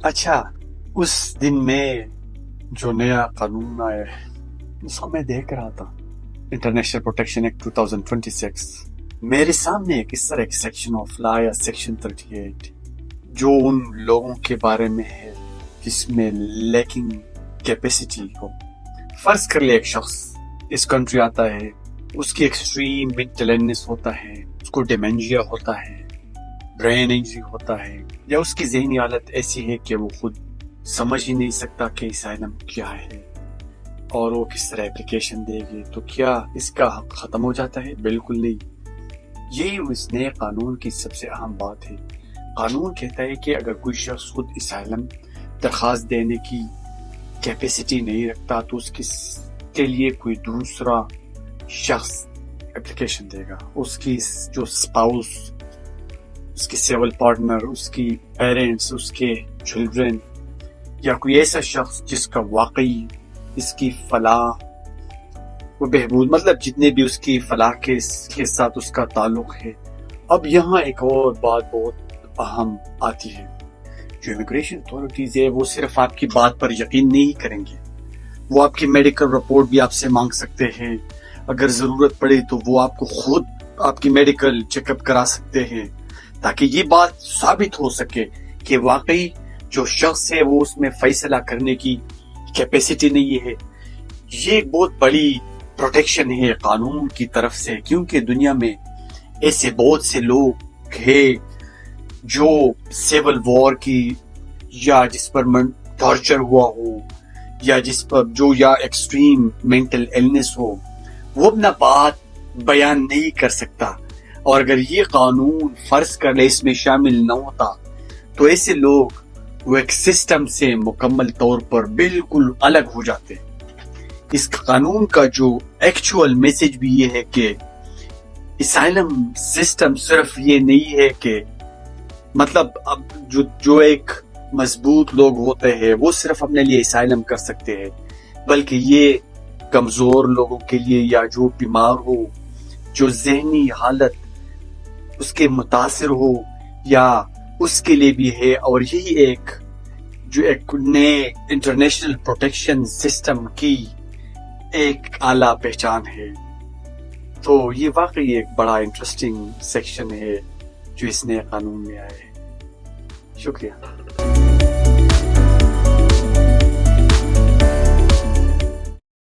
اچھا، اس دن میں جو نیا قانون آیا ہے اس کو میں دیکھ رہا تھا، انٹرنیشنل پروٹیکشن ایکٹ 2026. میرے سامنے اس طرح ایک سیکشن آف لا یا سیکشن 38 جو ان لوگوں کے بارے میں ہے جس میں لیکنگ کیپیسٹی ہو. فرض کر لے ایک شخص اس کنٹری آتا ہے، اس کی ایکسٹریم مینٹل ایلنس ہوتا ہے، اس کو ڈیمینجیا ہوتا ہے، برین انجری ہوتا ہے، یا اس کی ذہنی حالت ایسی ہے کہ وہ خود سمجھ ہی نہیں سکتا کہ اسائلم کیا ہے اور وہ کس طرح اپلیکیشن دے گی. تو کیا اس کا حق ختم ہو جاتا ہے؟ بالکل نہیں. یہی اس نئے قانون کی سب سے اہم بات ہے. قانون کہتا ہے کہ اگر کوئی شخص خود اسائلم درخواست دینے کی کیپیسٹی نہیں رکھتا تو اس کے لیے کوئی دوسرا شخص اپلیکیشن دے گا. اس کی جو اسپاؤس، اس کے سیول پارٹنر، اس کی پیرنٹس، اس کے چلڈرن، یا کوئی ایسا شخص جس کا واقعی اس کی فلاح و بہبود، مطلب جتنے بھی اس کی فلاح کے ساتھ اس کا تعلق ہے. اب یہاں ایک اور بات بہت اہم آتی ہے. جو امیگریشن اتھارٹیز ہے وہ صرف آپ کی بات پر یقین نہیں کریں گے، وہ آپ کی میڈیکل رپورٹ بھی آپ سے مانگ سکتے ہیں. اگر ضرورت پڑے تو وہ آپ کو خود آپ کی میڈیکل چیک اپ کرا سکتے ہیں تاکہ یہ بات ثابت ہو سکے کہ واقعی جو شخص ہے وہ اس میں فیصلہ کرنے کی کیپیسٹی نہیں ہے. یہ ایک بہت بڑی پروٹیکشن ہے قانون کی طرف سے، کیونکہ دنیا میں ایسے بہت سے لوگ ہیں جو سیول وار کی یا جس پر ٹارچر ہوا ہو یا جس پر جو یا ایکسٹریم مینٹل ایلنس ہو، وہ اپنا بات بیان نہیں کر سکتا. اور اگر یہ قانون فرض کر لے اس میں شامل نہ ہوتا تو ایسے لوگ وہ ایک سسٹم سے مکمل طور پر بالکل الگ ہو جاتے. اس قانون کا جو ایکچوئل میسج بھی یہ ہے کہ اسائلم سسٹم صرف یہ نہیں ہے کہ مطلب اب جو ایک مضبوط لوگ ہوتے ہیں وہ صرف اپنے لیے اسائلم کر سکتے ہیں، بلکہ یہ کمزور لوگوں کے لیے یا جو بیمار ہو، جو ذہنی حالت اس کے متاثر ہو، یا اس کے لیے بھی ہے. اور یہی ایک نئے انٹرنیشنل پروٹیکشن سسٹم کی ایک اعلیٰ پہچان ہے. تو یہ واقعی ایک بڑا انٹرسٹنگ سیکشن ہے جو اس نئے قانون میں آیا ہے. شکریہ.